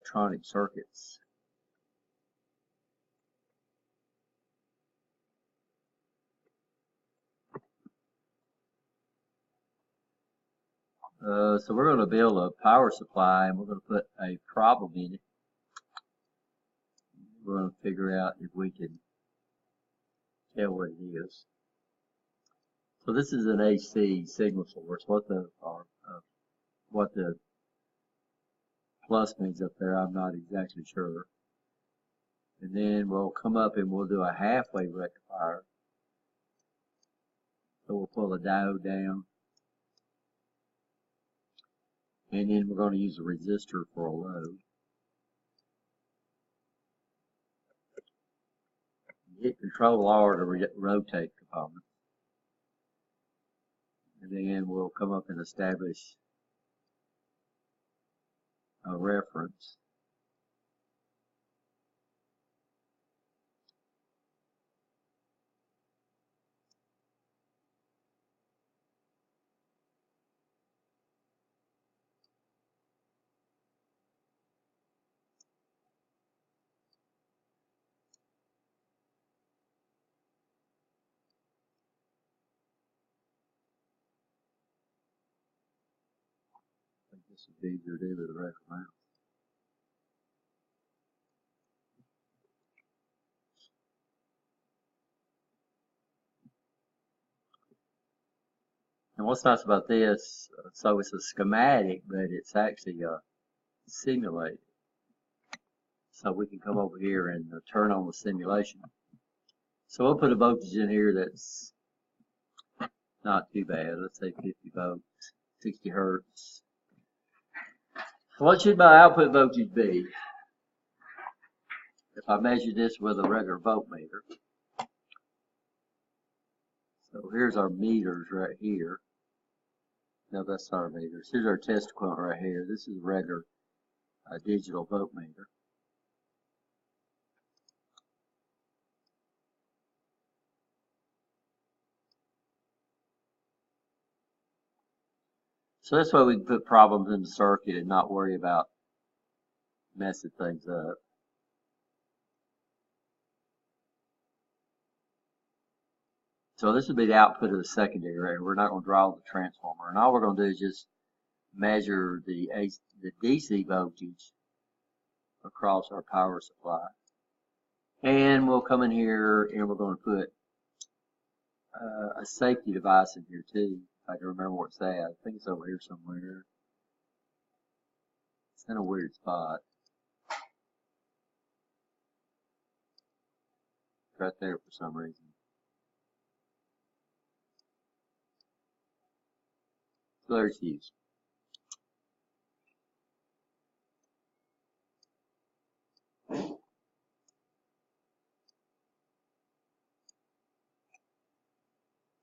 electronic circuits. So we're going to build a power supply, and we're going to put a problem in it. We're going to figure out if we can tell what it is. So this is an AC signal source. What the plus means up there, I'm not exactly sure. And then we'll come up and we'll do a half-wave rectifier. So we'll pull the diode down. And then we're going to use a resistor for a load. Hit Control R to rotate components. And then we'll come up and establish a reference. I think this would be easier to do with a record mouse. And what's nice about this, so it's a schematic, but it's actually simulated. So we can come over here and turn on the simulation. So we'll put a voltage in here that's not too bad. Let's say 50 volts, 60 hertz. So what should my output voltage be? If I measure this with a regular voltmeter. So here's our meters right here. No, that's not our meters. Here's our test equipment right here. This is a regular digital voltmeter. So that's why we can put problems in the circuit and not worry about messing things up. So this would be the output of the secondary. We're not going to draw the transformer. And all we're going to do is just measure the DC voltage across our power supply. And we'll come in here and we're going to put a safety device in here too. If I can remember where it's at. I think it's over here somewhere. It's in a weird spot. It's right there for some reason. So there's use.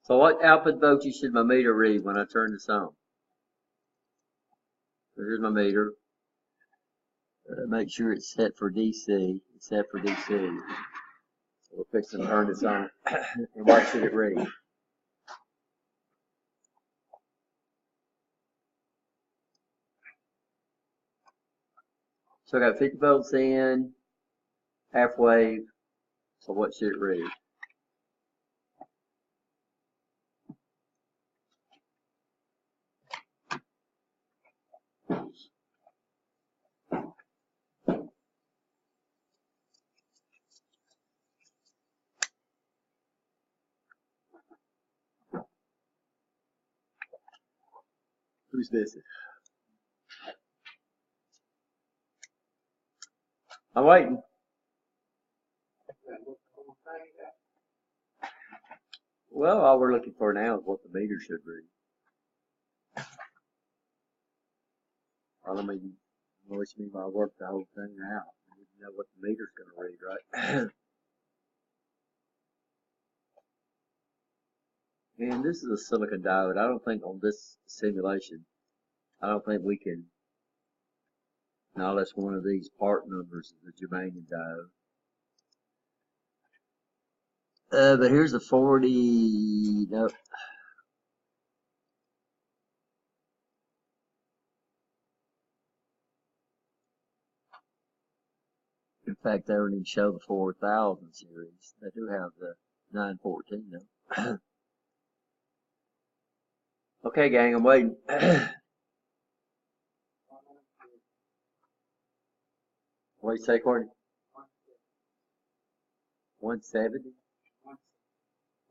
So what output voltage should my meter read when I turn this on? So here's my meter. Make sure it's set for DC. It's set for DC. So we'll fix and turn this on. And what should it read? So I got 50 volts in, half wave. So what should it read? Who's this? I'm waiting. Well, all we're looking for now is what the meter should read. Well, I mean, what you mean by I work the whole thing out? I need to know what the meter's going to read, right? And this is a silicon diode. I don't think on this simulation, I don't think we can. Now that's one of these part numbers of the germanium diode. But here's a 40. Nope. In fact, they don't even show the 4000 series. They do have the 914 though. Okay, gang, I'm waiting. What do you say, Courtney? 170?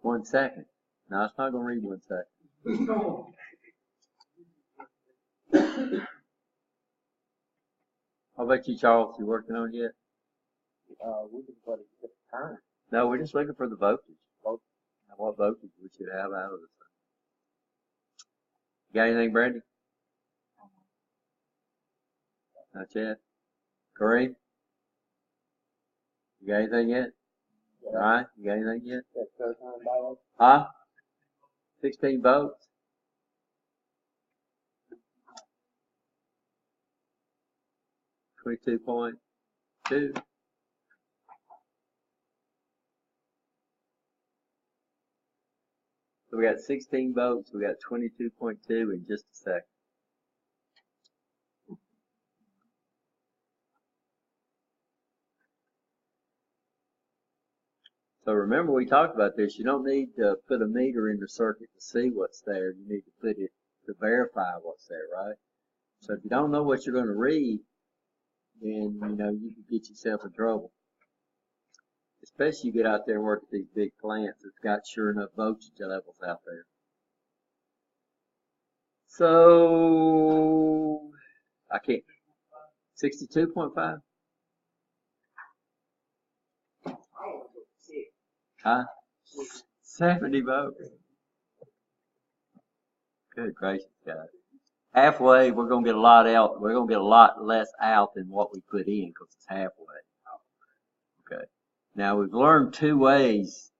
1 second. No, it's not going to read 1 second. How about you, Charles? You working on it yet? We're looking for the current. No, we're just looking for the voltage. What voltage we should have out of this thing. You got anything, Brandy? Not yet. Kareem? You got anything yet? Yeah. Alright, you got anything yet? That's 13 dollars. Huh? 16 volts? $22.2. So we got 16 volts, we got 22.2 in just a second. So remember we talked about this, you don't need to put a meter in the circuit to see what's there, you need to put it to verify what's there, right? So if you don't know what you're going to read, then you know you can get yourself in trouble. Especially you get out there and work at these big plants that's got sure enough voltage levels out there. So I can't 62.5? Huh? 70 volts. Good gracious, guys. Halfway, we're gonna get a lot out. We're gonna get a lot less out than what we put in because it's halfway. Okay. Now we've learned two ways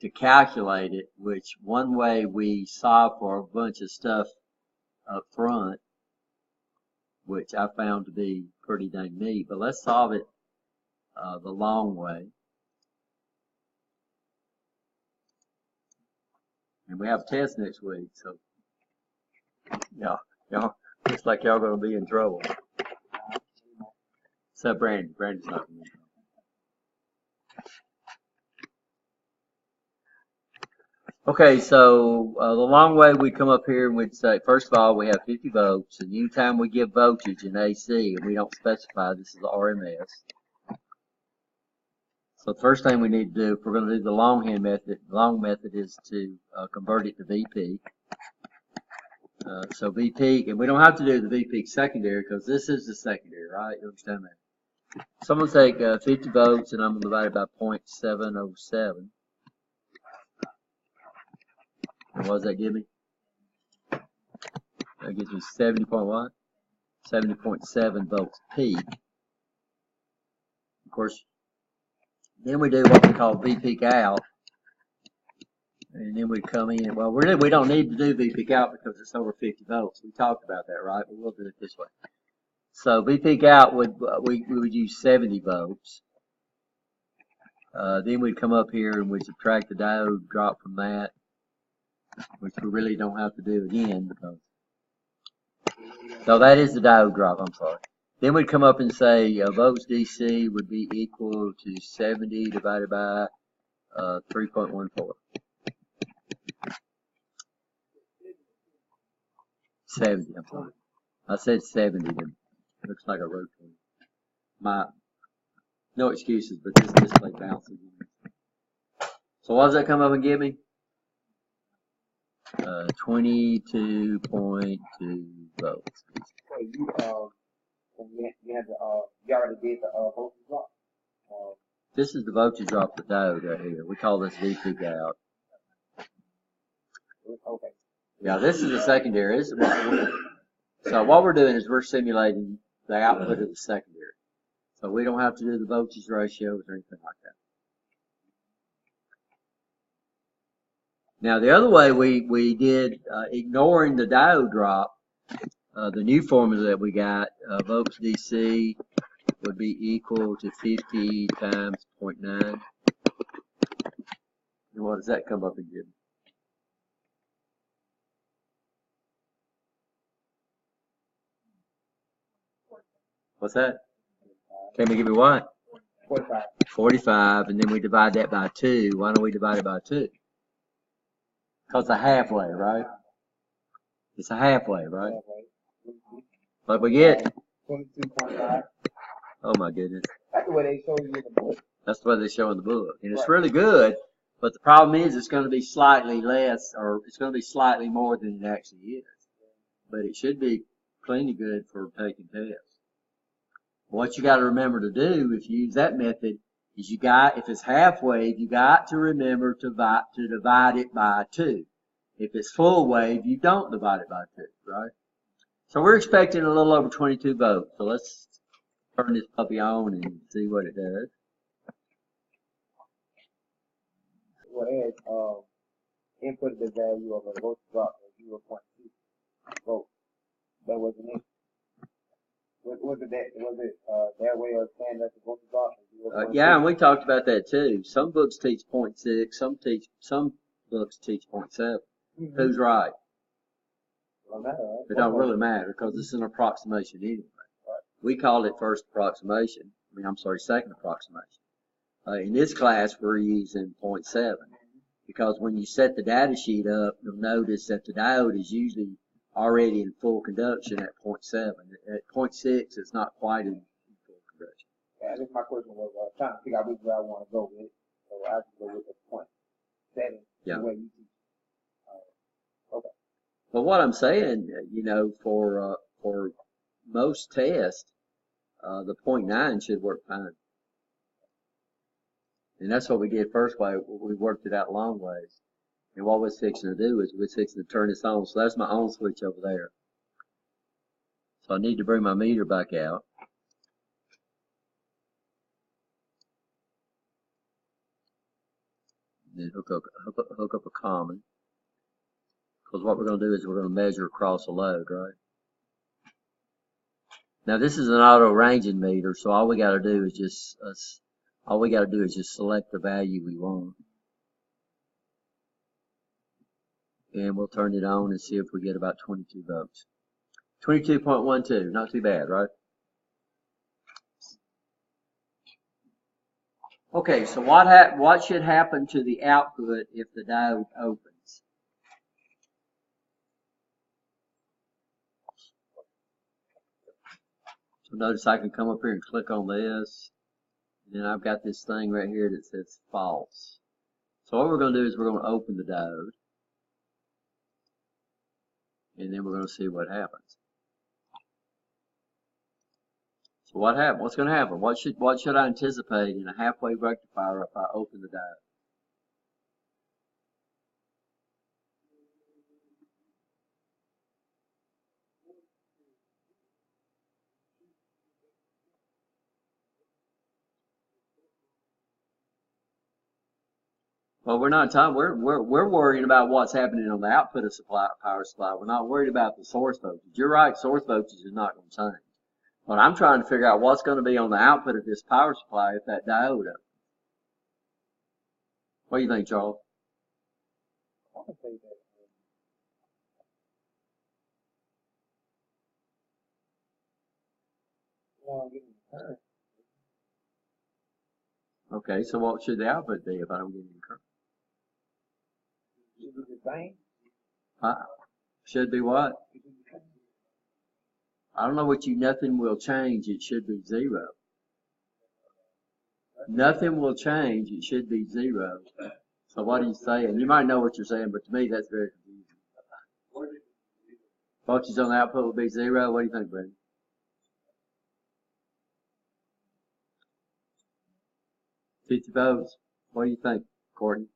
to calculate it. Which one way we solve for a bunch of stuff up front, which I found to be pretty dang neat. But let's solve it the long way. And we have a test next week, so y'all looks like y'all gonna be in trouble. Except Brandy. Brandy's not gonna be in trouble. Okay, so the long way we come up here and we'd say, first of all, we have 50 volts, and anytime we give voltage in AC and we don't specify, this is RMS. So the first thing we need to do, if we're going to do the longhand method, the long method is to convert it to VP. So VP, and we don't have to do the VP secondary because this is the secondary, right? You understand that? So I'm going to take 50 volts and I'm going to divide it by 0.707. And what does that give me? That gives me 70.1? 70.7 volts peak. Of course, then we do what we call V peak out. And then we come in. Well, we don't need to do V peak out because it's over 50 volts. We talked about that, right? But we'll do it this way. So V peak out we would use 70 volts. Then we'd come up here and we'd subtract the diode drop from that, which we really don't have to do again because. So that is the diode drop. I'm sorry. Then we'd come up and say volts DC would be equal to 70 divided by 3.14. 70, I'm sorry. I said 70, then looks like I wrote 20. No excuses, but this display bounces. So what does that come up and give me? 22.2 volts. So you already did the voltage drop. This is the voltage drop of the diode right here. We call this V peak out. Okay. Yeah, this is the secondary. So what we're doing is we're simulating the output of the secondary. So we don't have to do the voltage ratios or anything like that. Now the other way we did, ignoring the diode drop, the new formula that we got, volts DC would be equal to 50 times 0.9. And what does that come up and give? What's that? Can we give you what? 45. 45, and then we divide that by 2. Why don't we divide it by 2? Because it's a halfway, right? It's a halfway, right? But we get, 22.5. oh my goodness, That's the way they show you in the book. that's the way they show in the book. And it's Right. really good, but the problem is it's going to be slightly less, or it's going to be slightly more than it actually is. But it should be plenty good for taking tests. What you got to remember to do if you use that method is if it's half wave, you got to remember to divide it by 2. If it's full wave, you don't divide it by 2, right? So we're expecting a little over 22 volts. So let's turn this puppy on and see what it does. Well, it input the value of a voltage drop of 0.2 volts. That wasn't it. Was it their way of saying that the voltage drop is 0.2? Yeah, and we talked about that too. Some books teach 0.6, some books teach 0.7. Mm-hmm. Who's right? Don't matter, right? It don't really matter because it's an approximation anyway. Right. We call it second approximation. In this class, we're using 0.7 because when you set the data sheet up, you'll notice that the diode is usually already in full conduction at 0.7. At 0.6, it's not quite in full conduction. Yeah, I guess my question was trying to figure out which way I want to go with it. So I have to go with the 0.7. Yeah. The way you teach. Okay. But what I'm saying, for most tests, the 0.9 should work fine. And that's what we did first way. We worked it out long ways. And what we're fixing to do is we're fixing to turn this on. So that's my on switch over there. So I need to bring my meter back out. Then hook up a common. Because what we're going to do is we're going to measure across a load, right? Now this is an auto ranging meter, so all we got to do is just select the value we want. And we'll turn it on and see if we get about 22 volts. 22.12, not too bad, right? Okay, so what should happen to the output if the diode opens? So notice I can come up here and click on this. And then I've got this thing right here that says false. So what we're going to do is we're going to open the diode. And then we're going to see what happens. So what's going to happen? What should I anticipate in a half-wave rectifier if I open the diode? Well, we're not talking. We're worrying about what's happening on the output of power supply. We're not worried about the source voltage. You're right. Source voltage is not going to change. But I'm trying to figure out what's going to be on the output of this power supply if that diode opens. What do you think, Charles? I can say that. I'm getting current. Okay, so what should the output be if I don't get any current? Should be the same. Should be what? I don't know what nothing will change. It should be 0. Nothing will change. It should be 0. So what are you saying? You might know what you're saying, but to me that's very confusing. Voltage on the output will be 0. What do you think, Brandon? $50 volts. What do you think, Courtney?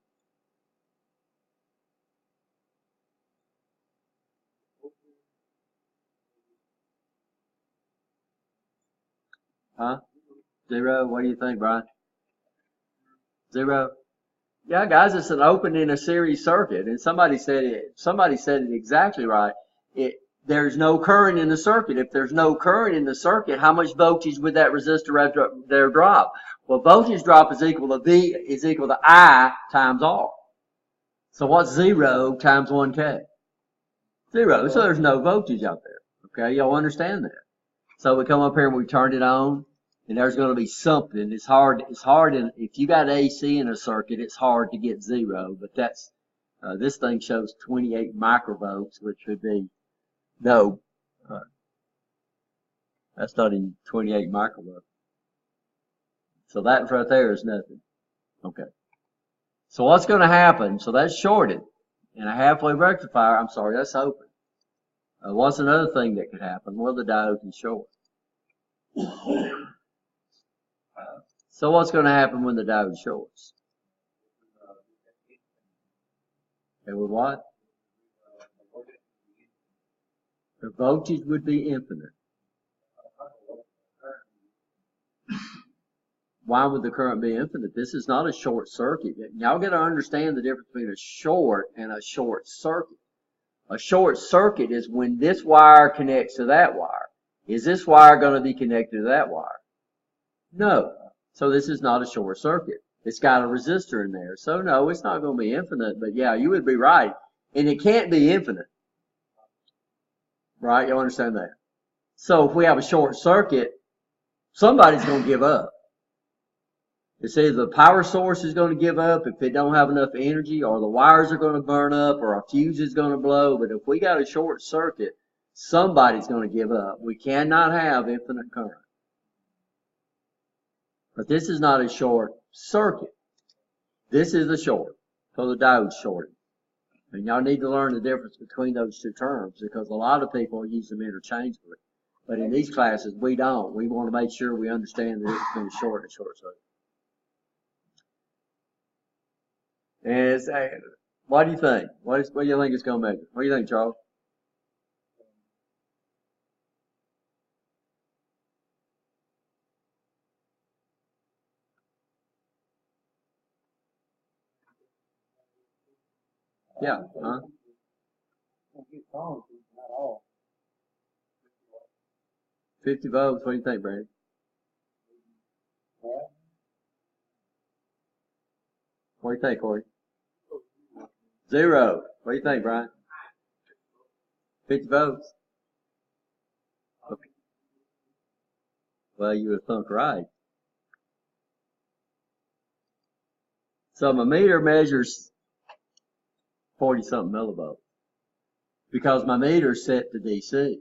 Huh? 0? What do you think, Brian? 0? Yeah, guys, it's an open in a series circuit, and somebody said it exactly right. There's no current in the circuit. If there's no current in the circuit, how much voltage would that resistor there drop? Well, voltage drop is equal to I times R. So what's 0 times 1K? 0. So there's no voltage out there. Okay, y'all understand that? So we come up here and we turn it on, And there's going to be something. It's hard, and if you got AC in a circuit, it's hard to get 0, but that's, this thing shows 28 microvolts, which would be, no, that's not even 28 microvolts. So that right there is nothing. Okay. So what's going to happen? So that's shorted. And a half-wave rectifier, I'm sorry, that's open. What's another thing that could happen? Well, the diode can short. So what's going to happen when the diode shorts? It would what? The voltage would be infinite. Why would the current be infinite? This is not a short circuit. Y'all got to understand the difference between a short and a short circuit. A short circuit is when this wire connects to that wire. Is this wire going to be connected to that wire? No. So this is not a short circuit. It's got a resistor in there. So no, it's not going to be infinite, but yeah, you would be right. And it can't be infinite. Right? You understand that? So if we have a short circuit, somebody's going to give up. It's either the power source is going to give up if it don't have enough energy, or the wires are going to burn up, or a fuse is going to blow. But if we got a short circuit, somebody's going to give up. We cannot have infinite current. But this is not a short circuit. This is a short. So the diode's shorted. And y'all need to learn the difference between those two terms, because a lot of people use them interchangeably. But in these classes, we don't. We want to make sure we understand the difference between a short and a short circuit. And what do you think? What do you think it's going to measure? What do you think, Charles? Yeah, huh? 50 volts. What do you think, Brandon? What do you think, Corey? 0. What do you think, Brian? 50 volts. Okay. Well, you would have thunk right. So my meter measures 40-something millivolts because my meter's set to DC.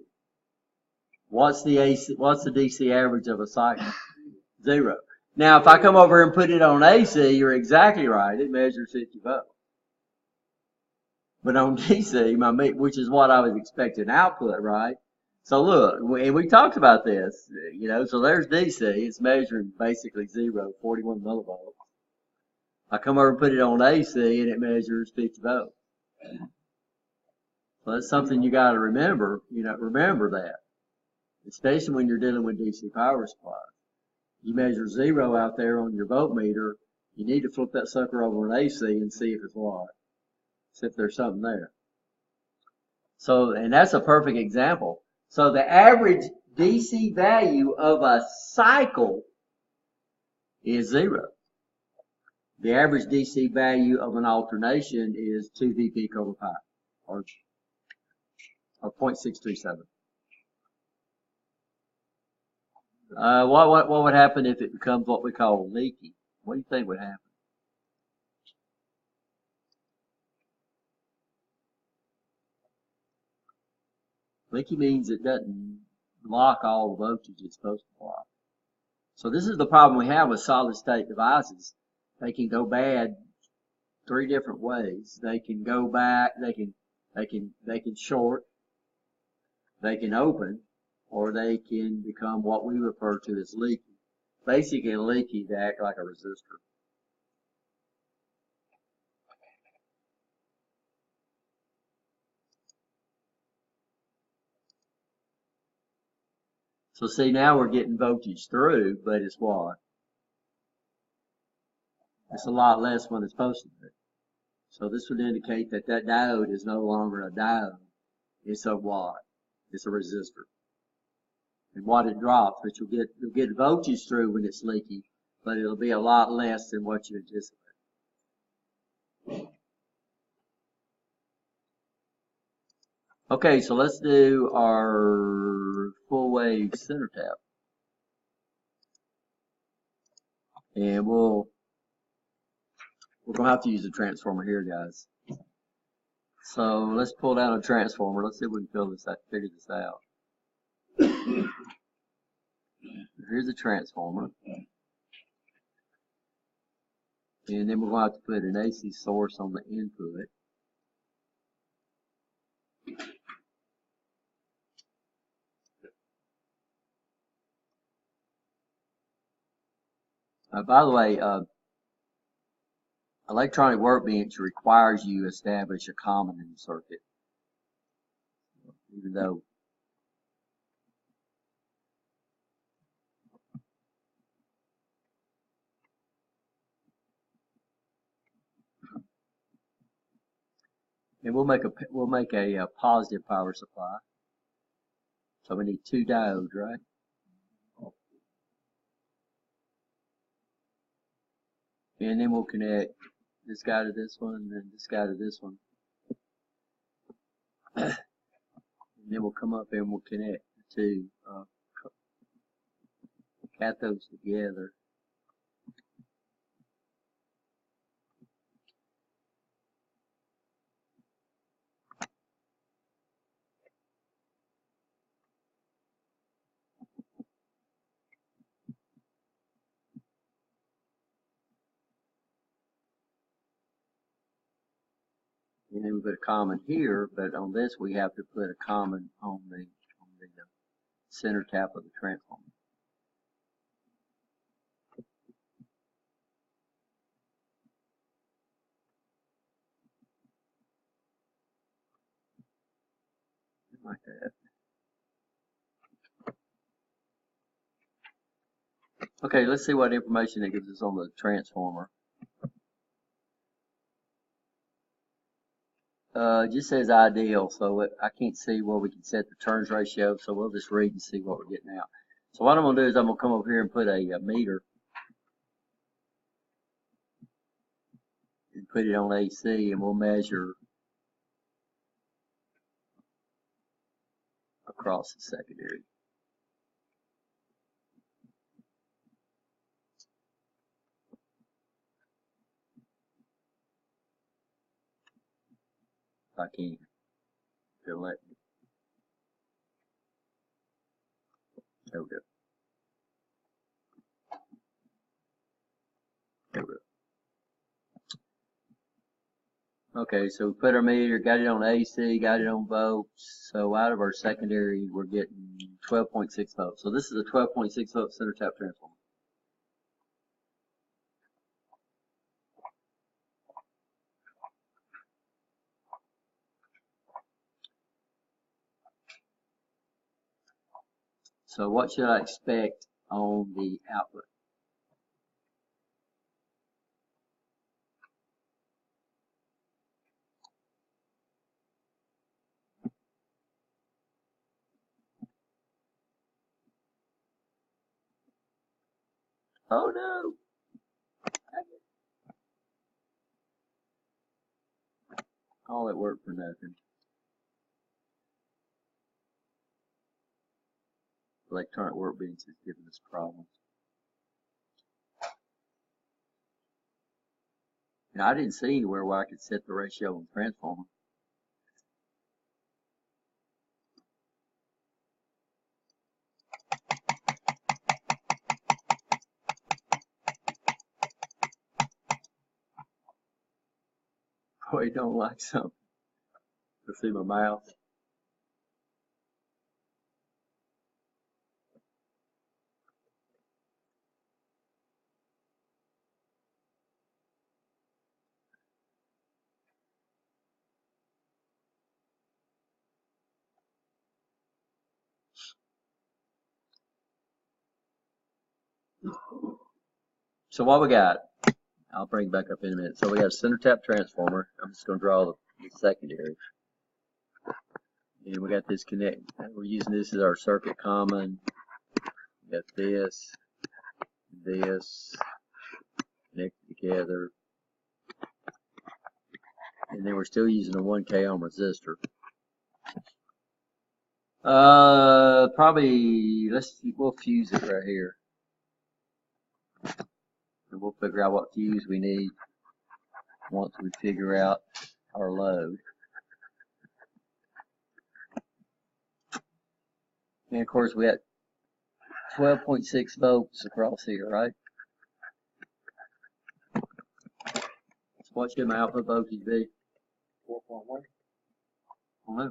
What's the DC average of a cycle? 0. Now, if I come over and put it on AC, you're exactly right. It measures 50 volts. But on DC, which is what I was expecting output, right? So look, we talked about this, so there's DC. It's measuring basically 0, 41 millivolts. I come over and put it on AC and it measures 50 volts. So that's something you got to remember, remember that. Especially when you're dealing with DC power supplies. You measure 0 out there on your voltmeter, you need to flip that sucker over on AC and see if it's what. See if there's something there. So, and that's a perfect example. So the average DC value of a cycle is 0. The average DC value of an alternation is 2 Vp over pi, or 0.637. What would happen if it becomes what we call leaky? What do you think would happen? Leaky means it doesn't block all the voltage it's supposed to block. So this is the problem we have with solid state devices. They can go bad 3 different ways. They can go back, they can short, they can open, or they can become what we refer to as leaky. Basically, leaky, they act like a resistor. So see, now we're getting voltage through, but it's what? It's a lot less when it's supposed to be. So this would indicate that that diode is no longer a diode. It's a what? It's a resistor. And what it drops, but you'll get voltage through when it's leaky, but it'll be a lot less than what you anticipate. Okay, so let's do our full wave center tap. And we're gonna have to use a transformer here, guys. So let's pull down a transformer. Let's see if we can figure this out. Here's a transformer. And then we're going to have to put an AC source on the input. By the way, electronic workbench requires you to establish a common in the circuit. Even though and we'll make a positive power supply. So we need 2 diodes, right? And then we'll connect this guy to this one, and then this guy to this one. And then we'll come up and we'll connect the 2 cathodes together. And then we put a common here, but on this we have to put a common on the center tap of the transformer. Like that. Okay, let's see what information it gives us on the transformer. It just says ideal, so I can't see where we can set the turns ratio, so we'll just read and see what we're getting out. So what I'm going to do is I'm going to come over here and put a meter and put it on AC, and we'll measure across the secondary. If I can. It'll let me. There we go. There we go. Okay, so we put our meter, got it on AC, got it on volts. So out of our secondary, we're getting 12.6 volts. So this is a 12.6 volt center tap transformer. So what should I expect on the output? Oh no! All that work for nothing. Electronic workbench is giving us problems. Now I didn't see anywhere where I could set the ratio on the transformer. Boy, don't like something. Let's see my mouth. So what we got, I'll bring it back up in a minute. So we got a center tap transformer. I'm just going to draw the secondary. And we got this connect. We're using this as our circuit common. We got this, connected together. And then we're still using a 1K ohm resistor. Probably, we'll fuse it right here. we'll figure out what fuse we need once we figure out our load. And of course we had 12.6 volts across here, right? So what should my output voltage be? 4.1. No.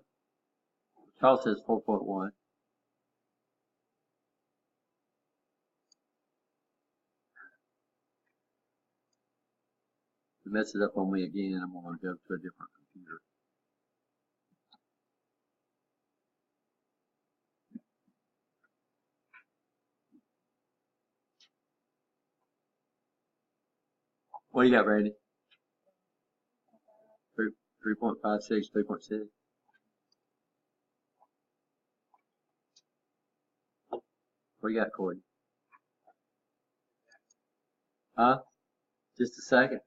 Charles says 4.1. If it messes up on me again, I'm going to go to a different computer. What do you got, Randy? 3.56, 3.6. What do you got, Corey? Huh? Just a second.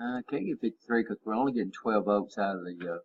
I can't get 53 because we're only getting 12 volts out of the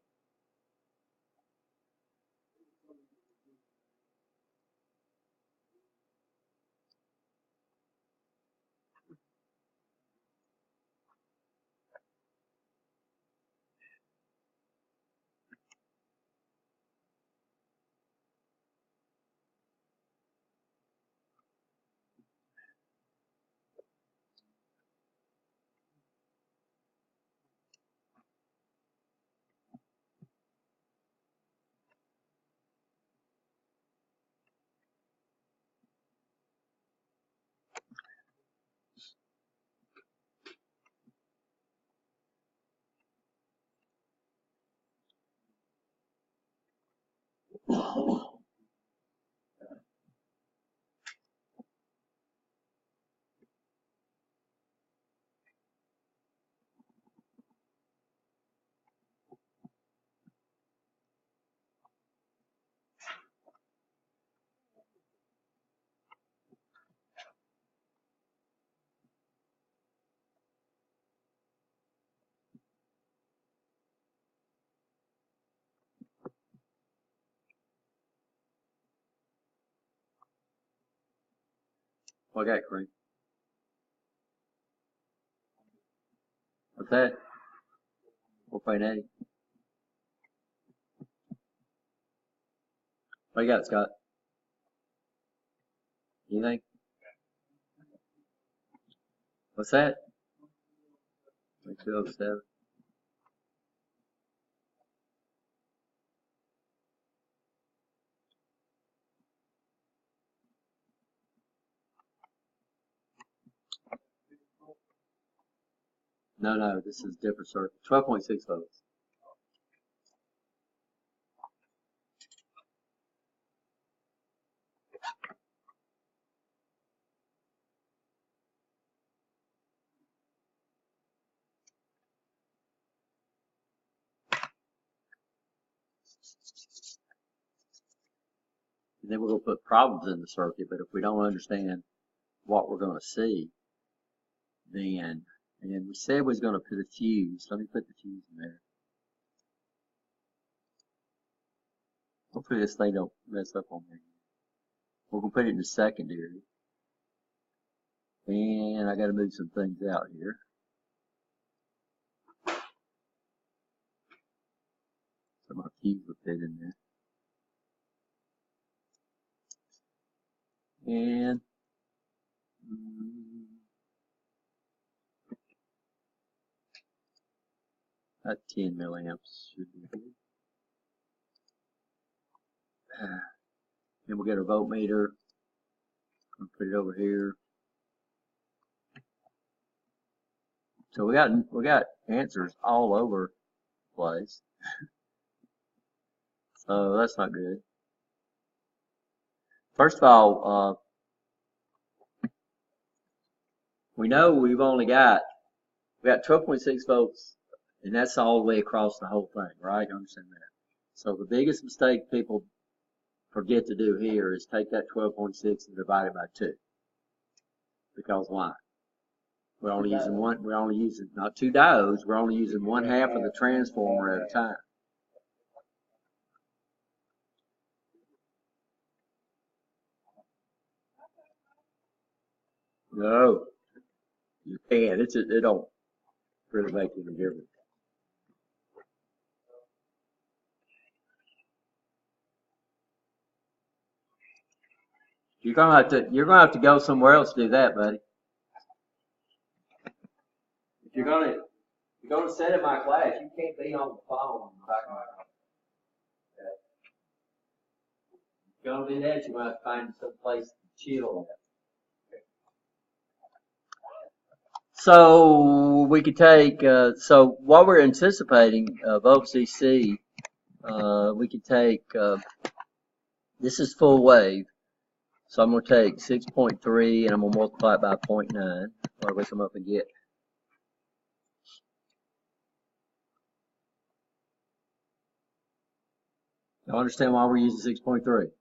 what I got, Corey? What's that? 4.8. What you got, Scott? Anything? What's that? 207. No, this is different circuit. 12.6 volts. And then we're going to put problems in the circuit, but if we don't understand what we're going to see, then, and we said we was going to put a fuse. Let me put the fuse in there. Hopefully this thing don't mess up on me. We're going to put it in the secondary. And I got to move some things out here. So my fuse will fit in there. And that 10 milliamps should be good. Then we'll get our voltmeter. I'll put it over here. So we got answers all over the place. So that's not good. First of all, we know we got 12.6 volts, and that's all the way across the whole thing, right? You understand that? So the biggest mistake people forget to do here is take that 12.6 and divide it by 2. Because why? We're only using not two diodes, we're only using one half of the transformer at a time. No, you can't. It don't really make any difference. You're gonna have to go somewhere else to do that, buddy. If you're gonna sit in my class, you can't be on the phone. If you're gonna do that, you're gonna have to find some place to chill at. So we could take, so what we're anticipating of OCC, we could take, this is full wave. So I'm going to take 6.3 and I'm going to multiply it by 0.9. What do we come up and get? Y'all understand why we're using 6.3?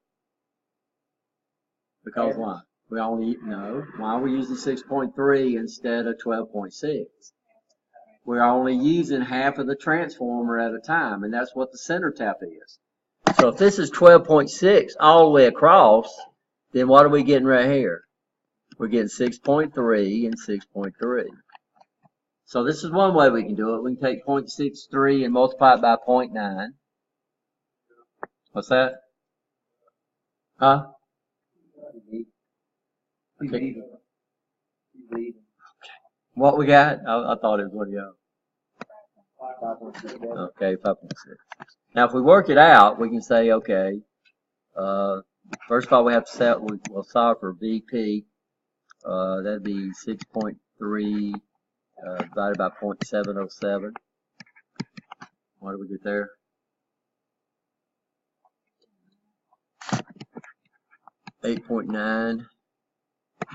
Because why? Why are we using 6.3 instead of 12.6? We're only using half of the transformer at a time, and that's what the center tap is. So if this is 12.6 all the way across, then what are we getting right here? We're getting 6.3 and 6.3. So this is one way we can do it. We can take 0.63 and multiply it by 0.9. What's that? Huh? Okay. What we got? I thought it was what y'all. Okay, 5.6. Now, if we work it out, we can say, okay, first of all, we have to we'll solve for VP. That'd be 6.3 divided by 0.707. What do we get there? 8.9.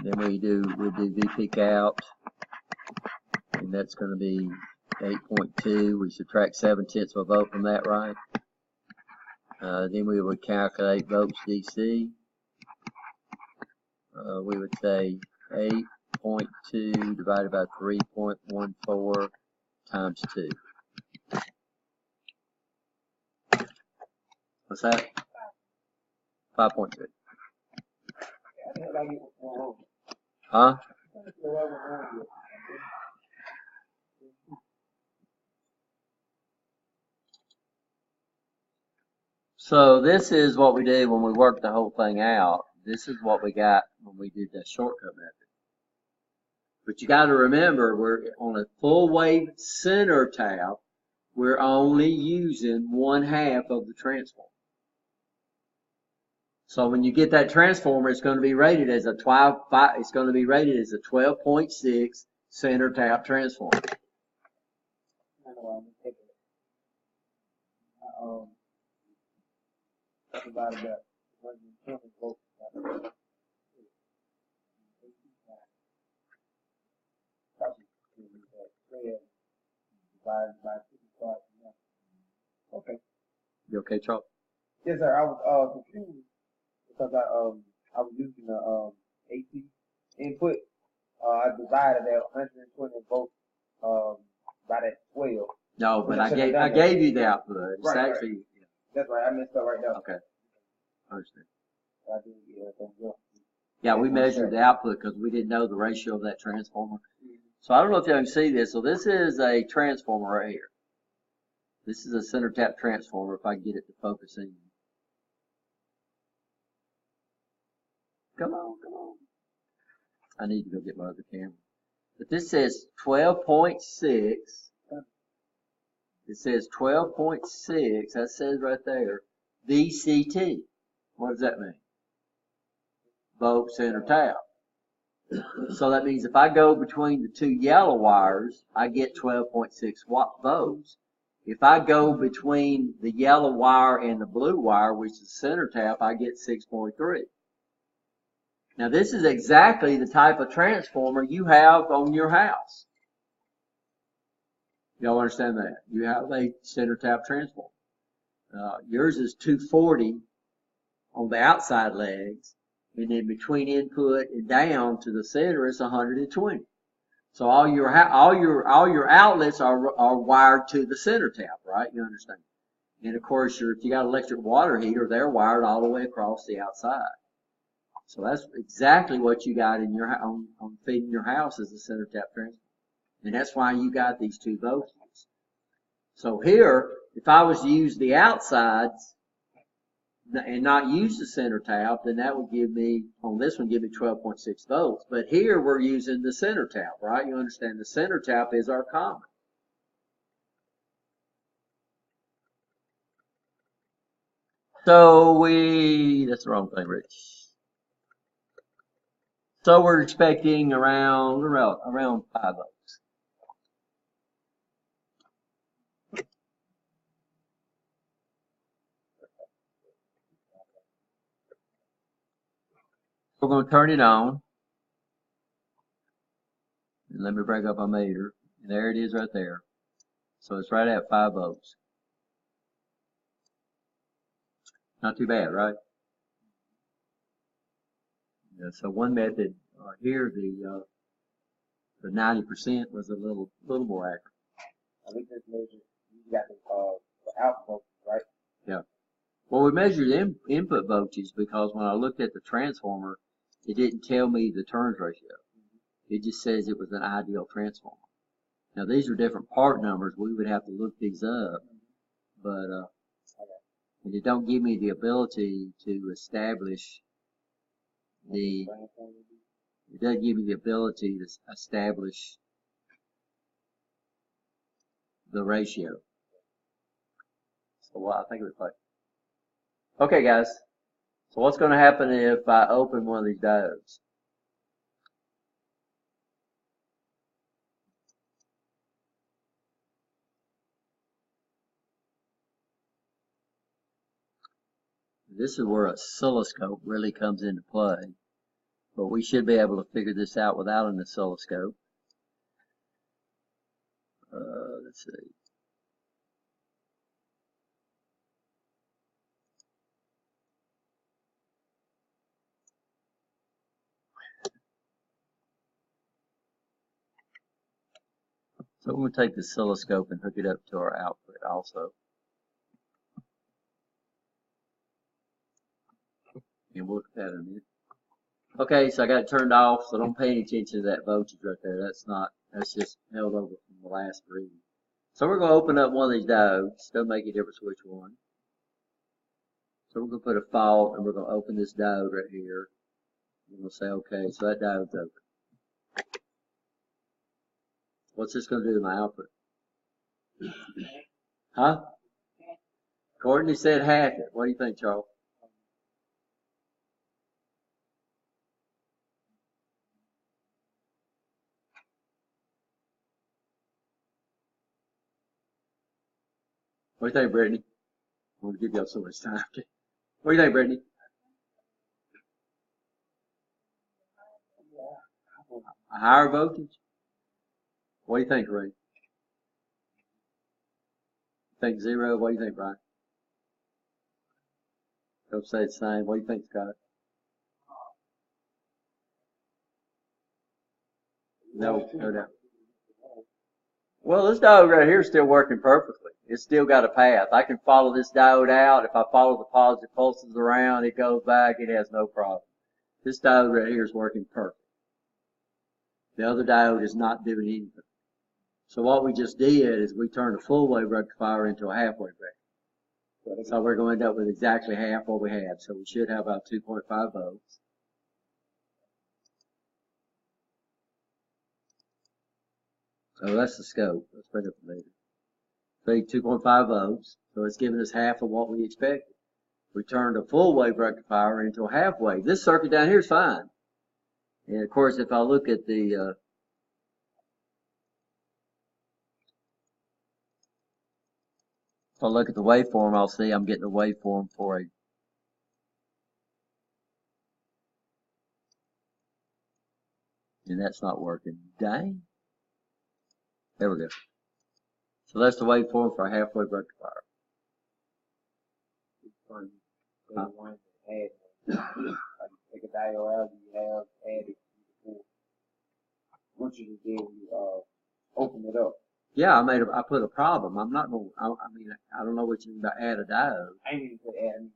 Then we do VP out, and that's going to be 8.2. We subtract 7/10 of a vote from that, right? Then we would calculate volts DC. We would say 8.2 divided by 3.14 times 2. What's that? 5.2. Huh? So this is what we did when we worked the whole thing out. This is what we got when we did that shortcut method. But you got to remember, we're on a full wave center tap. We're only using one half of the transformer. So when you get that transformer, it's going to be rated as a 12.6 center tap transformer. Okay. You okay, Charles? Yes, sir. I was confused because I was using the AC input. I divided that 120 volts by that 12. No, but I gave you the output. It's right, actually. Right. That's right. I messed up right there. Okay. I understand. I didn't get everything. Yeah, we measured the output because we didn't know the ratio of that transformer. So I don't know if y'all can see this. So this is a transformer right here. This is a center tap transformer, if I can get it to focus in. Come on. I need to go get my other camera. But this says 12.6. It says 12.6. That says right there, VCT. What does that mean? Volt center tap. So that means if I go between the two yellow wires, I get 12.6 volts. If I go between the yellow wire and the blue wire, which is center tap, I get 6.3. Now this is exactly the type of transformer you have on your house. Y'all understand that? You have a center tap transformer. Yours is 240 on the outside legs, and then between input and down to the center is 120. So all your outlets are wired to the center tap, right? You understand? And of course, if you got electric water heater, they're wired all the way across the outside. So that's exactly what you got in your on feeding your house is the center tap transformer, and that's why you got these 2 voltages. So here, if I was to use the outsides and not use the center tap, then that would give me, on this one, give me 12.6 volts. But here we're using the center tap, right? You understand the center tap is our common. So that's the wrong thing, Rich. So we're expecting around 5 volts. We're going to turn it on. And let me bring up my meter. And there it is right there. So it's right at 5 volts. Not too bad, right? Yeah, so one method here, the 90% was a little more accurate. I think this measure, you got the output, right? Yeah. Well, we measured input voltage because when I looked at the transformer, it didn't tell me the turns ratio. It just says it was an ideal transformer. Now these are different part numbers. We would have to look these up, but and it don't give me the ability to establish it doesn't give me the ability to establish the ratio. So I think it was like, okay guys, so what's going to happen if I open one of these diodes? This is where oscilloscope really comes into play, but we should be able to figure this out without an oscilloscope. Let's see. So we're going to take the oscilloscope and hook it up to our output also. And we'll look at that in a minute. Okay, so I got it turned off, so don't pay any attention to that voltage right there. That's just held over from the last reading. So we're going to open up one of these diodes. Doesn't make a difference which one. So we're going to put a fault, and we're going to open this diode right here. We're going to say, okay, so that diode's open. What's this going to do to my output? Huh? Courtney said half it. What do you think, Charles? What do you think, Brittany? I want to give y'all so much time. What do you think, Brittany? A higher voltage? What do you think, Ray? Think 0? What do you think, Brian? Don't say the same. What do you think, Scott? No doubt. Well, this diode right here is still working perfectly. It's still got a path. I can follow this diode out. If I follow the positive pulses around, it goes back. It has no problem. This diode right here is working perfect. The other diode is not doing anything. So what we just did is we turned a full wave rectifier into a half wave rectifier. So we're going to end up with exactly half what we had. So we should have about 2.5 volts. So that's the scope. Let's bring up the meter. See, 2.5 volts. So it's giving us half of what we expected. We turned a full wave rectifier into a half wave. This circuit down here is fine. And of course, if I look at the waveform, I'll see I'm getting a waveform for a and that's not working. Dang. There we go. So that's the waveform for a half wave rectifier. Huh? the diode out you have added before. Once you just did, you open it up. Yeah, I put a problem. I'm not going. I mean, I don't know what you mean by add a diode. I ain't even put add.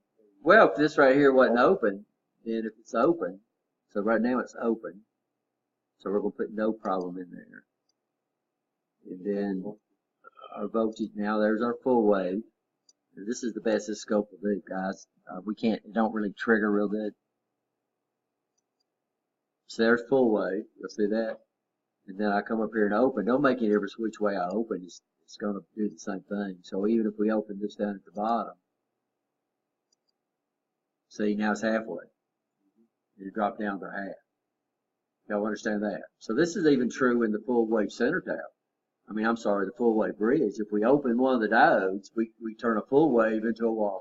Well, if this right here wasn't open, then if it's open, so right now it's open, so we're gonna put no problem in there, and then our voltage. Now there's our full wave. This is the best this scope will do, guys. It don't really trigger real good. So there's full wave. You'll see that. And then I come up here and open. Don't make any difference which way I open. It's going to do the same thing. So even if we open this down at the bottom, see, now it's halfway. You drop down to half. Y'all understand that? So this is even true in the full wave center tap. I mean, I'm sorry, the full wave bridge. If we open one of the diodes, we turn a full wave into a what?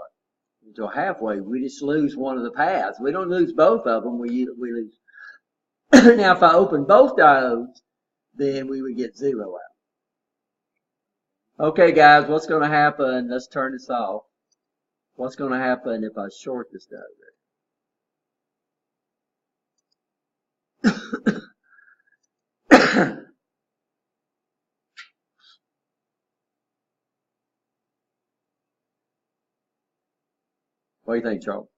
Into a half wave. We just lose one of the paths. We don't lose both of them. We lose. Now, if I open both diodes, then we would get 0 out. Okay, guys, what's going to happen? Let's turn this off. What's going to happen if I short this diode? What do you think, Charles?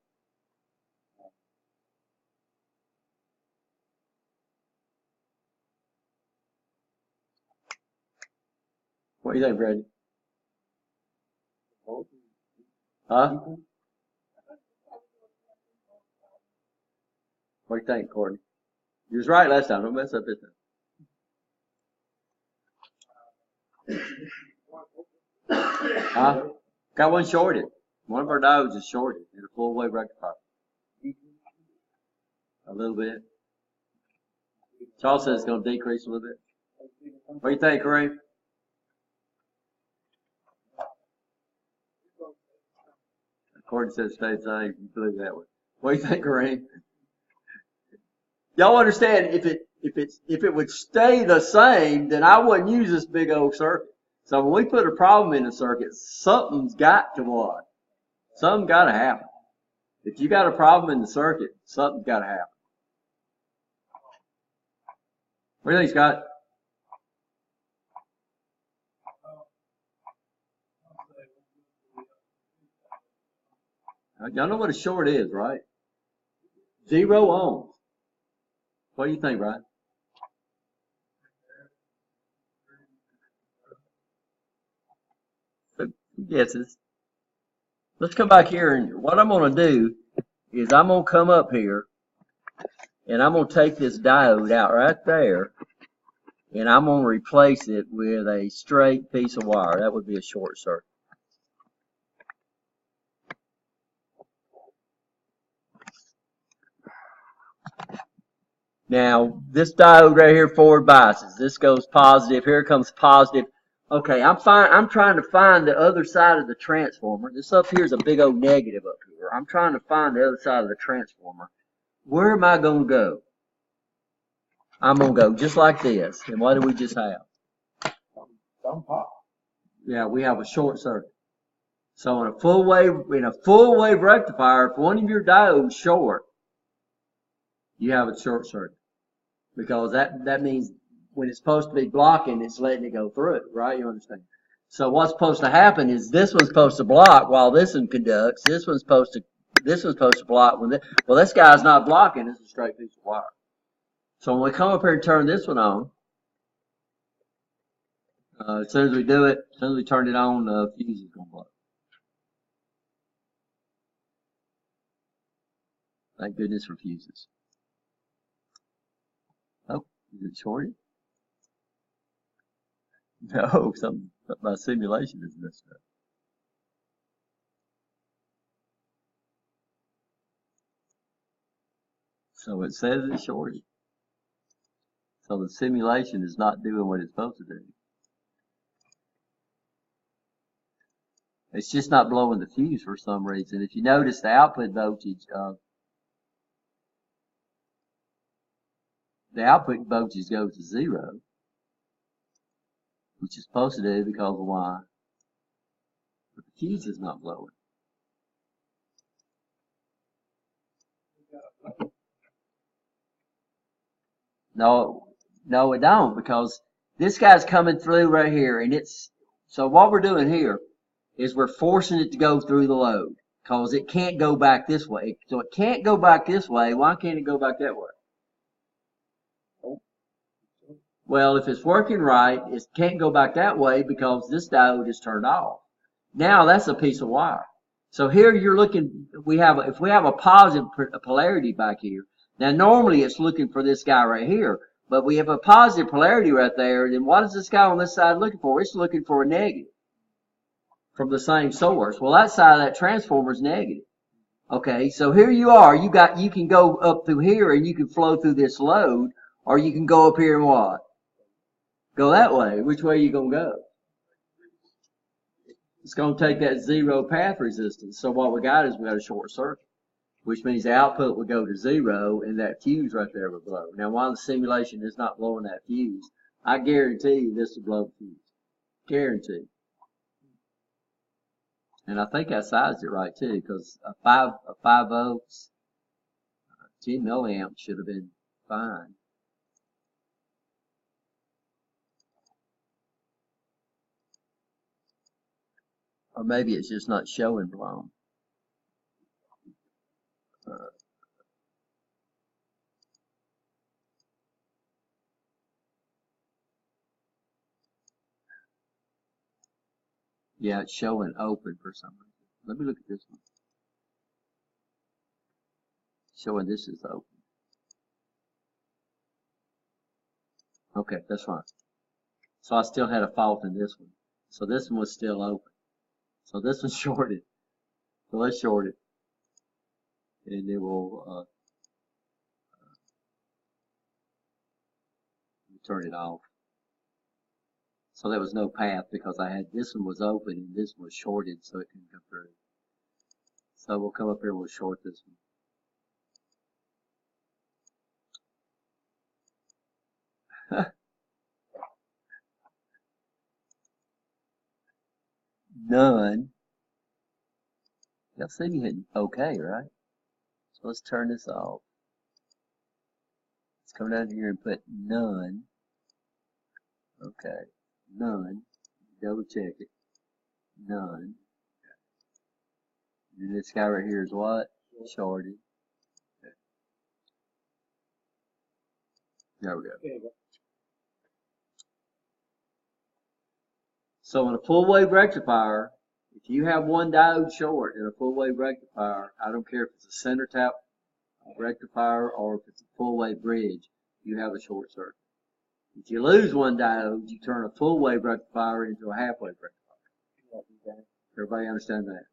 What do you think, Brady? Huh? What do you think, Courtney? You was right last time. Don't mess up this time. Huh? Got one shorted. One of our diodes is shorted in a full wave rectifier. A little bit. Charles says it's going to decrease a little bit. What do you think, Kareem? Courtney says stay the same. You believe that one. What do you think, Kareem? Y'all understand? If it would stay the same, then I wouldn't use this big old circuit. So when we put a problem in the circuit, something's got to what? Something's got to happen. If you got a problem in the circuit, something's got to happen. What do you think, Scott? Y'all know what a short is, right? 0 ohms. What do you think, Brian? Guesses. Let's come back here, and what I'm going to do is I'm going to come up here and I'm going to take this diode out right there and I'm going to replace it with a straight piece of wire. That would be a short circuit. Now, this diode right here forward biases. This goes positive. Here comes positive. Okay, I'm trying to find the other side of the transformer. This up here is a big old negative up here. I'm trying to find the other side of the transformer. Where am I going to go? I'm going to go just like this. And what do we just have? Some pop. Yeah, we have a short circuit. So in a full wave rectifier, if one of your diodes short, you have a short circuit. Because that means when it's supposed to be blocking, it's letting it go through, right? You understand? So what's supposed to happen is this one's supposed to block while this one conducts. This one's supposed to block when well, this guy's not blocking. It's a straight piece of wire. So when we come up here and turn this one on, as soon as we do it, as soon as we turn it on, the fuse is going to blow. Thank goodness for fuses. Oh, is it shorted? No, my simulation is messed up. So it says it's shorted. So the simulation is not doing what it's supposed to do. It's just not blowing the fuse for some reason. If you notice the output voltage goes to 0, which is supposed to do because of why? But the fuse is not blowing. No, no, it don't, because this guy's coming through right here, and so what we're doing here is we're forcing it to go through the load, because it can't go back this way. So it can't go back this way. Why can't it go back that way? Well, if it's working right, it can't go back that way because this diode is turned off. Now that's a piece of wire. So here you're looking, if we have a positive polarity back here, now normally it's looking for this guy right here, but we have a positive polarity right there, then what is this guy on this side looking for? It's looking for a negative from the same source. Well, that side of that transformer is negative. Okay, so here you are, you can go up through here and you can flow through this load, or you can go up here and what? Go that way. Which way are you going to go? It's going to take that zero path resistance. So what we got is we got a short circuit, which means the output would go to zero and that fuse right there would blow. Now, while the simulation is not blowing that fuse, I guarantee you this will blow the fuse. Guarantee. And I think I sized it right too, because a 5 volts, 10 milliamps should have been fine. Or maybe it's just not showing blown. Yeah, it's showing open for some reason. Let me look at this one. Showing this is open. Okay, that's right. So I still had a fault in this one. So this one was still open. So this one's shorted. So let's short it. And then we'll turn it off. So there was no path because I had this one was open and this one was shorted so it couldn't come through. So we'll come up here and we'll short this one. None. Y'all see me hitting okay, right? So let's turn this off. Let's come down here and put none. Okay, none. Double check it. None. And this guy right here is what? Shorted. Okay. There we go. So in a full wave rectifier, if you have one diode short in a full wave rectifier, I don't care if it's a center tap rectifier or if it's a full wave bridge, you have a short circuit. If you lose one diode, you turn a full wave rectifier into a half wave rectifier. Everybody understand that?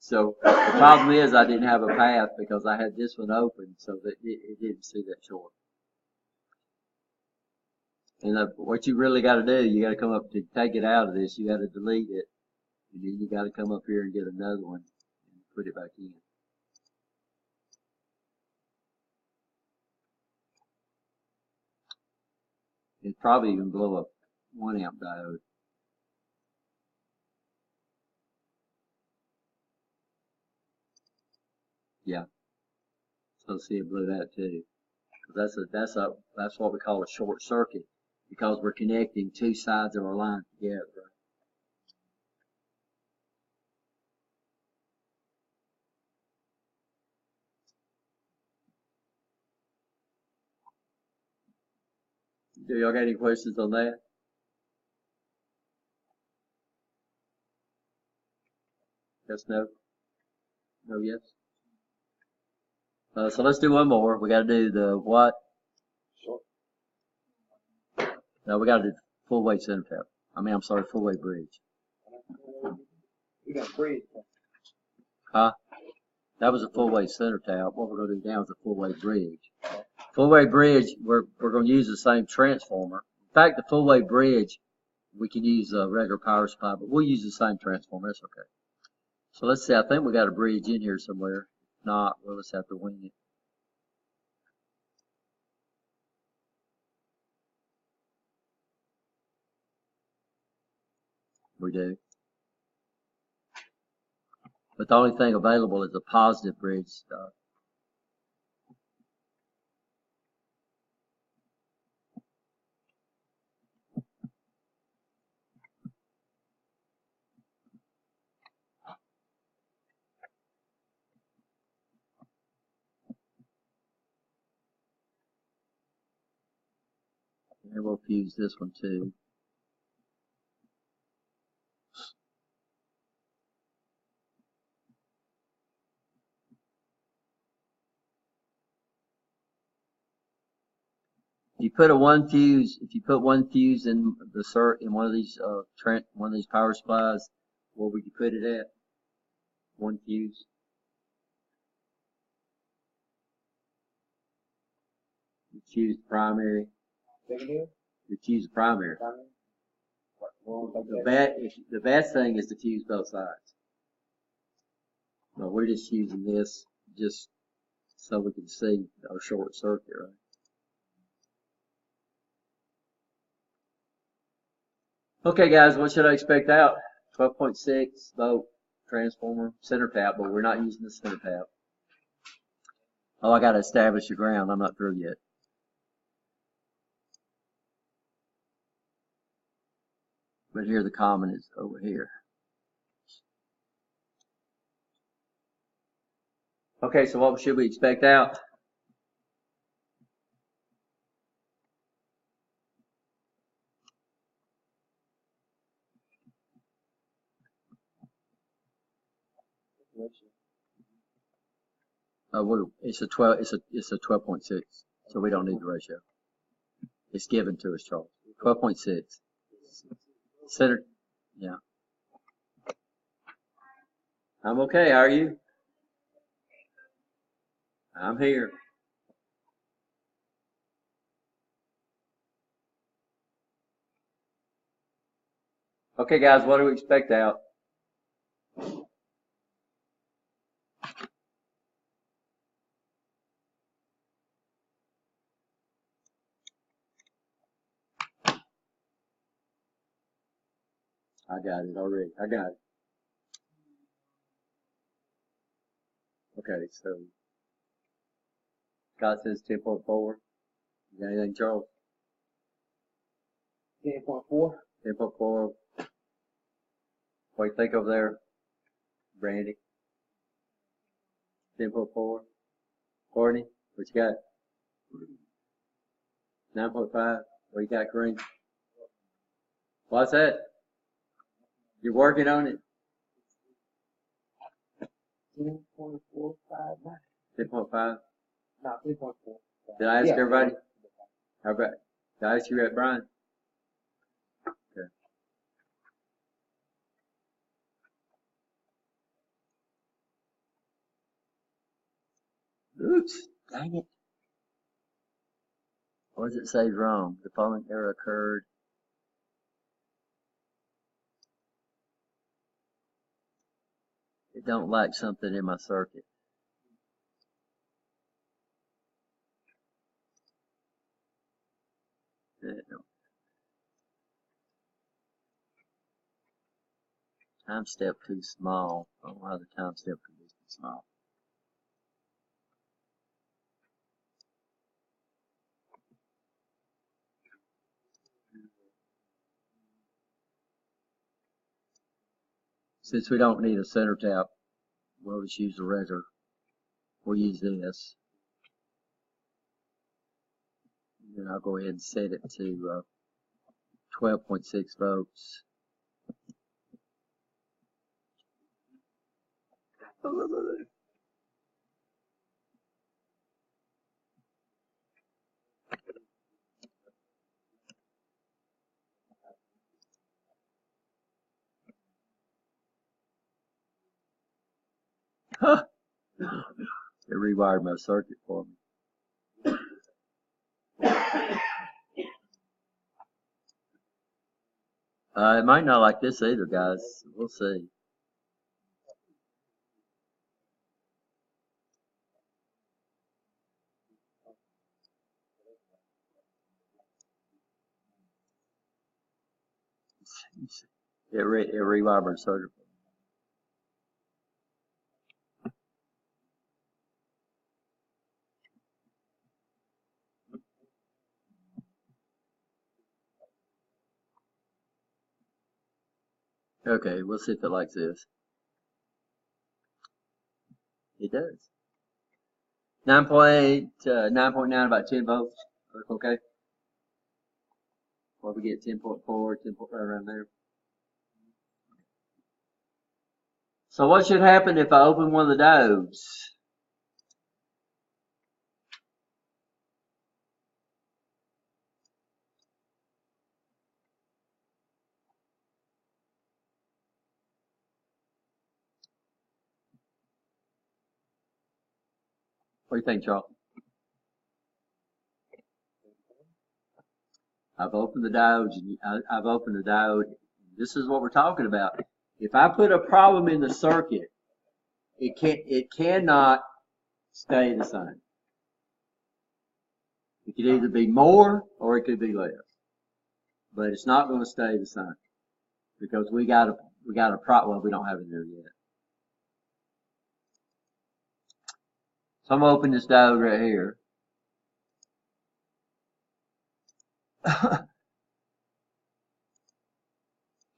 So the problem is I didn't have a path because I had this one open so that it didn't see that short. And what you really got to do, you got to come up to take it out of this. You got to delete it, and then you got to come up here and get another one and put it back in. It'd probably even blow up 1 amp diode. Yeah. So see, it blew that too. That's what we call a short circuit because we're connecting two sides of our line together. Do y'all got any questions on that? Yes, no? No, yes? So let's do one more. We got to do the what? No, we got to do full wave center tap. I'm sorry, full wave bridge. We got bridge. Huh? That was a full wave center tap. What we're going to do now is a full wave bridge. Full wave bridge, we're going to use the same transformer. In fact, the full wave bridge, we can use a regular power supply, but we'll use the same transformer. That's okay. So let's see. I think we got a bridge in here somewhere. If not, we'll just have to wing it. We do. But the only thing available is a positive bridge stuff. And we'll fuse this one too. If you put one fuse in the in one of these power supplies, where would you put it at? One fuse. You choose primary. Secondary? You choose primary. Primary? The best thing is to fuse both sides. But we're just using this just so we can see our short circuit, right? Okay, guys, what should I expect out? 12.6 volt transformer, center tap, but we're not using the center tap. Oh, I got to establish the ground. I'm not through yet. But here the common is over here. Okay, so what should we expect out? It's a 12.6, so we don't need the ratio. It's given to us, Charles. 12.6. Center, yeah. I'm okay. How are you? I'm here. Okay, guys, what do we expect out? I got it already. I got it. Okay, so Scott says 10.4. You got anything, Charles? 10.4? 10.4. What do you think over there, Brandy? 10.4. Courtney, what you got? 9.5. What you got, Kareem? What's that? You're working on it? 10.459. 10.5. No, 10.4. Did I ask Yeah. everybody? How about, did I ask you that, Brian? Okay. Oops, dang it. What does it say wrong? The following error occurred. It don't like something in my circuit. Time step too small. I don't know how the time step could be too small. Since we don't need a center tap, we'll just use the regular. We'll use this. And then I'll go ahead and set it to 12.6 volts. Huh. It rewired my circuit for me. It might not like this either, guys. We'll see. It rewired my circuit. Okay, we'll see if it likes this. It does. 9.9, about 10 volts. Okay. What we get, 10.4, 10 right around there. So what should happen if I open one of the diodes? What do you think, Charles? I've opened the diodes, and I've opened the diode. This is what we're talking about. If I put a problem in the circuit, it cannot stay the same. It could either be more or it could be less, but it's not going to stay the same because we got a problem. Well, we don't have it there yet. So I'm gonna open this diode right here.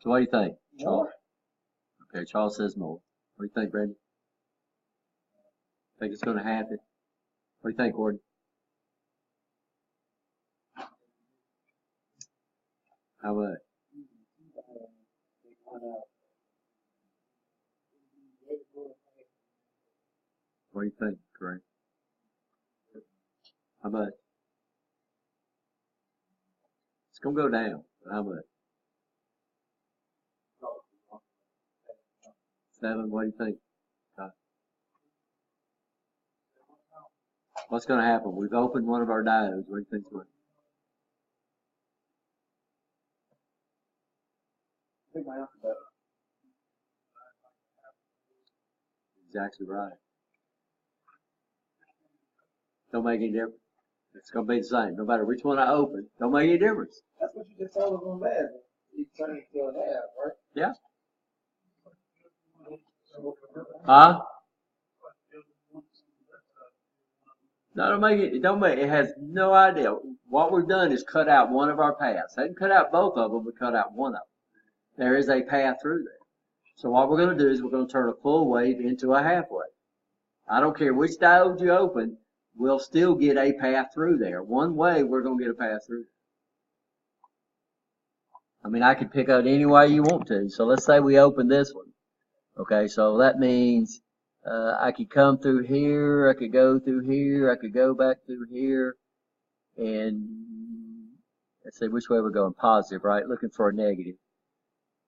So what do you think? More. Okay, Charles says more. What do you think, Brandon? Think it's going to happen? What do you think, Gordon? How much? What do you think, Corey? How much? It's going to go down. But how much? 7. What do you think? What's going to happen? We've opened one of our diodes. What do you think's going to happen? Exactly right. Don't make any difference. It's going to be the same. No matter which one I open, don't make any difference. That's what you just told us on that. You turn it to a half, right? Yeah. Huh? No, it has no idea. What we've done is cut out one of our paths. I didn't cut out both of them, we cut out one of them. There is a path through there. So what we're going to do is we're going to turn a full wave into a half wave. I don't care which diode you open, we'll still get a path through there. One way, we're going to get a path through. I mean, I could pick out any way you want to. So let's say we open this one. Okay, so that means I could come through here, I could go through here, I could go back through here, and let's see which way we're going. Positive, right? Looking for a negative.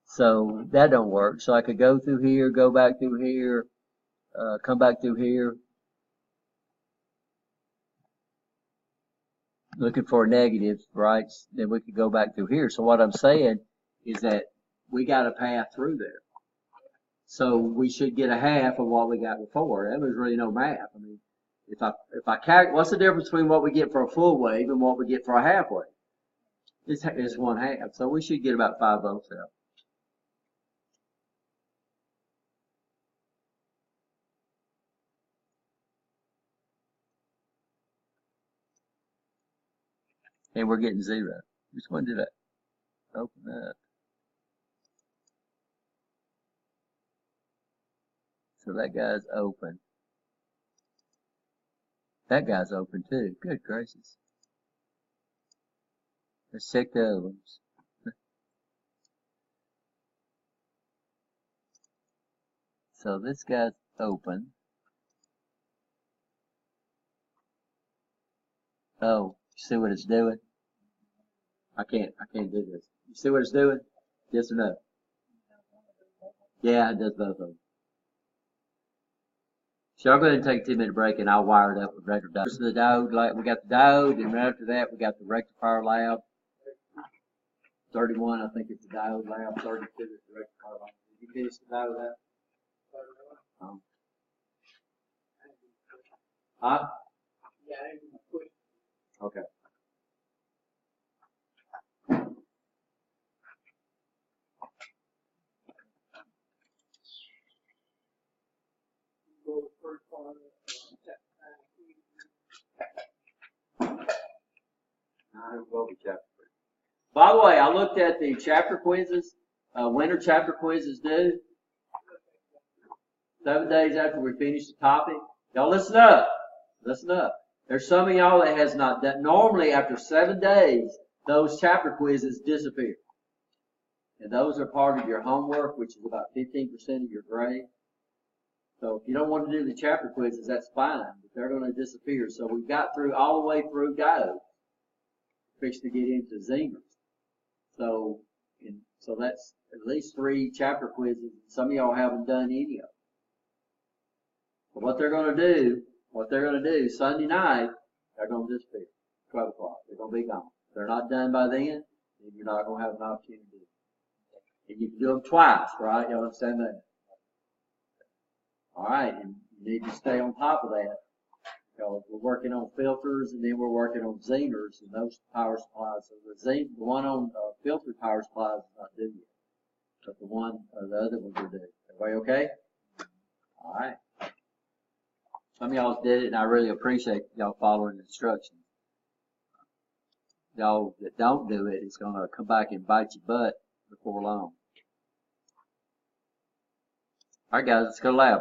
So that don't work. So I could go through here, go back through here, come back through here. Looking for a negative, right? Then we could go back through here. So what I'm saying is that we got a path through there. So we should get a half of what we got before. That was really no math. I mean, if I calculate, what's the difference between what we get for a full wave and what we get for a half wave? It's 1/2. So we should get about 5 volts out. And we're getting 0. Which one did I open up? So that guy's open. That guy's open too. Good gracious. Let's check the other ones. So this guy's open. Oh, you see what it's doing? I can't do this. You see what it's doing? Yes or no? Yeah, it does both of them. So I'll go ahead and take a 2-minute break and I'll wire it up with regular diode. This is the diode, like we got the diode, and right after that we got the rectifier lab. 31, I think it's the diode lab. 32 is the rectifier lab. Did you finish the diode lab? Huh? Okay. By the way, I looked at the chapter quizzes. Winter chapter quiz is due 7 days after we finish the topic. Y'all listen up. Listen up. There's some of y'all that has not done. Normally, after 7 days, those chapter quizzes disappear. And those are part of your homework, which is about 15% of your grade. So if you don't want to do the chapter quizzes, that's fine, but they're going to disappear. So we got through all the way through Go, fixed to get into Zingers. So that's at least 3 chapter quizzes. Some of y'all haven't done any of them. But what they're going to do, Sunday night, they're going to disappear. 12 o'clock. They're going to be gone. If they're not done by then you're not going to have an opportunity to do it. And you can do them twice, right? Y'all understand that? All right, and you need to stay on top of that. Because we're working on filters, and then we're working on Zingers and those power supplies. So the one on filter power supplies is not due yet, but the other ones are due. Everybody okay? All right. Some of y'all did it, and I really appreciate y'all following the instructions. Y'all that don't do it, it's going to come back and bite your butt before long. All right, guys, let's go to lab.